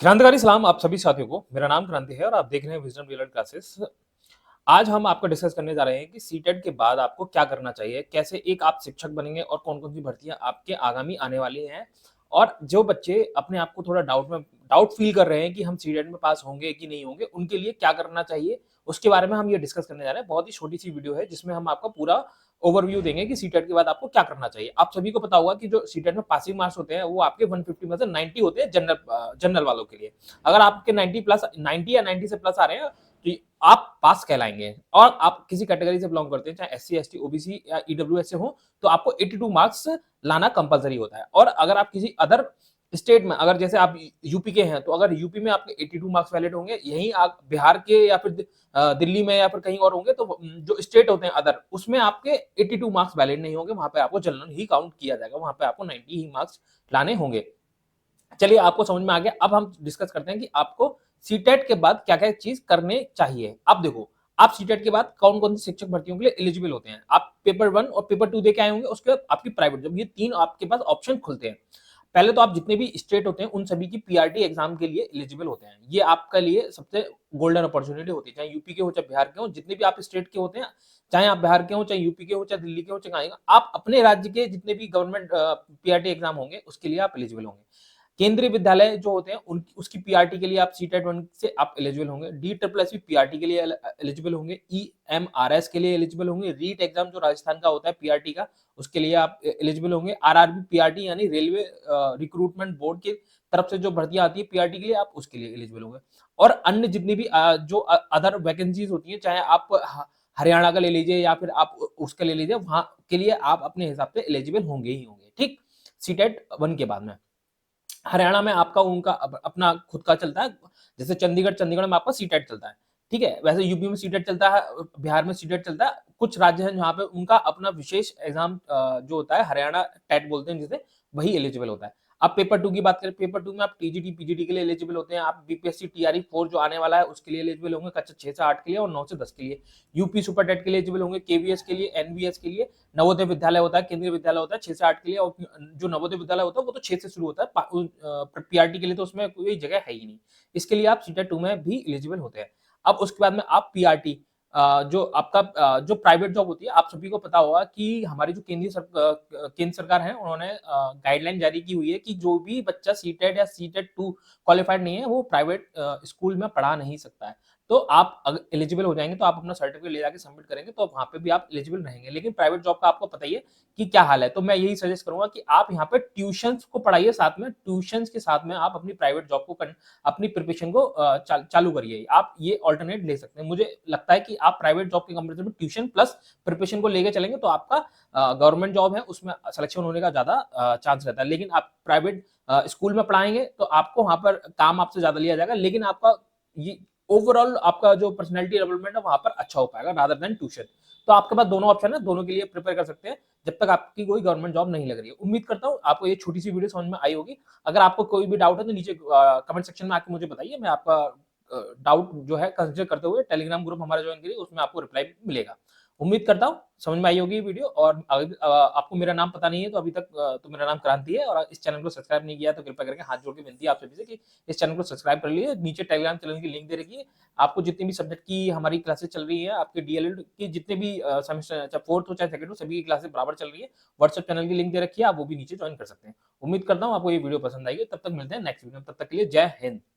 क्रांतिकारी सलाम आप सभी साथियों को। मेरा नाम क्रांति है और आप देख रहे हैं विजडम रियल क्लासेस। आज हम आपको डिस्कस करने जा रहे हैं कि सीटेट के बाद आपको क्या करना चाहिए, कैसे एक आप शिक्षक बनेंगे और कौन-कौन सी भर्तियाँ आपके आगामी आने वाली हैं। और जो बच्चे अपने आप को थोड़ा डाउट फील कर रहे हैं कि हम सीटेट में पास होंगे कि नहीं होंगे, उनके लिए क्या करना चाहिए, उसके बारे में हम ये डिस्कस करने जा रहे हैं। बहुत ही छोटी-सी वीडियो है जिसमें हम आपको पूरा ओवरव्यू देंगे कि सीटेट के बाद आपको क्या करना चाहिए। आप सभी को पता होगा कि जो सीटेट में पासिंग मार्क्स होते हैं, वो आपके 150 में से 90 होते हैं जनरल वालों के लिए। अगर आपके 90 या 90 से प्लस आ रहे हैं तो आप पास कहलाएंगे। और आप किसी कैटेगरी से बिलोंग करते हैं, चाहे एससी, एसटी, ओबीसी या ईडब्ल्यूएस से हो, तो आपको 82 मार्क्स लाना कंपलसरी होता है। और अगर आप किसी अदर स्टेट में, अगर जैसे आप यूपी के हैं, तो अगर यूपी में आपके 82 मार्क्स वैलिड होंगे, यहीं आप बिहार के या फिर दिल्ली में या फिर कहीं और होंगे, तो जो स्टेट होते हैं अदर, उसमें आपके 82 मार्क्स वैलिड नहीं होंगे। वहां पे आपको जनरल ही काउंट किया जाएगा, वहां पे आपको 90 ही मार्क्स लाने होंगे। चलिए, आपको समझ में आ गया। अब हम डिस्कस करते हैं कि आपको सीटेट के बाद क्या-क्या चीज करने चाहिए। अब देखो, आप सीटेट के बाद कौन-कौन सी शिक्षक भर्तियों के लिए एलिजिबल होते हैं। आप पेपर 1 और पेपर 2 दे के आए होंगे, उसके बाद आपकी प्राइवेट जॉब, ये 3 आपके पास ऑप्शन खुलते हैं। पहले तो आप जितने भी स्टेट होते हैं, उन सभी की पीआरटी एग्जाम के लिए एलिजिबल होते हैं। ये आपके लिए सबसे गोल्डन अपॉर्चुनिटी होती है, चाहे यूपी के हो, चाहे बिहार के हो, जितने भी आप स्टेट के होते हैं, चाहे आप बिहार के हो, चाहे यूपी के हो, चाहे दिल्ली के हो, चाहे कहीं का, आप अपने राज्य के जितने भी गवर्नमेंट पीआरटी एग्जाम होंगे, उसके लिए आप एलिजिबल होंगे। केंद्रीय विद्यालय जो होते हैं, उसकी पीआरटी के लिए आप सीटेट 1 से आप एलिजिबल होंगे। डी ट्रिपल एस पीआरटी के लिए एलिजिबल होंगे। ईएमआरएस के लिए एलिजिबल होंगे। रीट एग्जाम जो राजस्थान का होता है पीआरटी का, उसके लिए आप एलिजिबल होंगे। आरआरबी पीआरटी यानी रेलवे रिक्रूटमेंट बोर्ड की तरफ से जो भर्तियां आती है पीआरटी के लिए, आप उसके लिए एलिजिबल होंगे। और अन्य जितनी भी जो अदर वैकेंसीज होती है, चाहे आप हरियाणा का ले लीजिए या फिर आप उसका ले लीजिए, वहां के लिए आप अपने हिसाब से एलिजिबल होंगे ही होंगे। ठीक, सीटेट 1 के बाद में हरियाणा में आपका उनका अपना खुद का चलता है। जैसे चंडीगढ़ में आपका सीटेट चलता है। ठीक है, वैसे यूपी में सीटेट चलता है, बिहार में सीटेट चलता है। कुछ राज्य हैं जहाँ पे उनका अपना विशेष एग्जाम जो होता है, हरियाणा टेट बोलते हैं जिसे, वही एलिजिबल होता है। अब पेपर 2 की बात करें, पेपर 2 में आप टीजीटी पीजीटी के लिए एलिजिबल होते हैं। आप बीपीएससी टीआरई 4 जो आने वाला है, उसके लिए एलिजिबल होंगे, कक्षा 6 से 8 के लिए और 9 से 10 के लिए। यूपी सुपर टेट के लिए एलिजिबल होंगे, केवीएस के लिए, एनवीएस के लिए। नवोदय विद्यालय होता है, केंद्रीय विद्यालय होता है 6 से 8 के लिए। और जो नवोदय विद्यालय होता है वो तो 6 से शुरू होता है। पीआरटी के लिए तो उसमें कोई जगह है ही नहीं। इसके लिए आप सीटेट 2 में भी एलिजिबल होते हैं। अब उसके बाद में आप पीआरटी, जो आपका जो प्राइवेट जॉब होती है, आप सभी को पता होगा कि हमारी जो केंद्र सरकार है, उन्होंने गाइडलाइन जारी की हुई है कि जो भी बच्चा सीटेट या सीटेट 2 क्वालिफाइड नहीं है, वो प्राइवेट स्कूल में पढ़ा नहीं सकता है। तो आप अगर एलिजिबल हो जाएंगे, तो आप अपना सर्टिफिकेट ले जाके सबमिट करेंगे, तो वहां पे भी आप एलिजिबल रहेंगे। लेकिन प्राइवेट जॉब का आपको पता ही है कि क्या हाल है। तो मैं यही सजेस्ट करूंगा कि आप यहाँ पे ट्यूशंस को पढ़ाइए, साथ में ट्यूशंस के साथ में आप अपनी प्राइवेट जॉब को अपनी प्रिपरेशन को चालू करिए। आप ये ऑल्टरनेट ले सकते हैं। मुझे लगता है कि आप प्राइवेट जॉब के कंपेरिजन में ट्यूशन प्लस प्रिपरेशन को लेके चलेंगे, तो आपका गवर्नमेंट जॉब है उसमें सिलेक्शन होने का ज्यादा चांस रहता है। लेकिन आप प्राइवेट स्कूल में पढ़ाएंगे, तो आपको वहां पर काम आपसे ज्यादा लिया जाएगा, लेकिन आपका ये ओवरऑल आपका जो पर्सनैलिटी डेवलपमेंट है वहां पर अच्छा हो पाएगा रादर देन ट्यूशन। तो आपके पास दोनों ऑप्शन है, दोनों के लिए प्रिपेयर कर सकते हैं, जब तक आपकी कोई गवर्नमेंट जॉब नहीं लग रही है। उम्मीद करता हूँ आपको ये छोटी सी वीडियो समझ में आई होगी। अगर आपको कोई भी डाउट है तो नीचे कमेंट सेक्शन में आके मुझे बताइए। मैं आपका डाउट जो है कंसिडर करते हुए टेलीग्राम ग्रुप हमारा ज्वाइन करिए, उसमें आपको रिप्लाई मिलेगा। उम्मीद करता हूँ समझ में आई होगी ये वीडियो। और आपको मेरा नाम पता नहीं है तो अभी तक तो मेरा नाम क्रांति है, और इस चैनल को सब्सक्राइब नहीं किया तो कृपया करके हाथ जोड़ के विनती है आप सभी से कि इस चैनल को सब्सक्राइब कर लीजिए। नीचे टेलीग्राम चैनल की लिंक दे रखी है। आपको जितनी भी सब्जेक्ट की हमारी क्लासेस चल रही है, आपके डीएलएड की जितने भी सेमेस्टर, चाहे फोर्थ हो चाहे सेकंड हो, सभी की क्लासेस बराबर चल रही है। व्हाट्सएप चैनल की लिंक दे रखी है, आप वो भी नीचे ज्वाइन कर सकते हैं। उम्मीद करता हूँ आपको ये वीडियो पसंद आएगी। तब तक मिलते हैं नेक्स्ट वीडियो में, तब तक के लिए जय हिंद।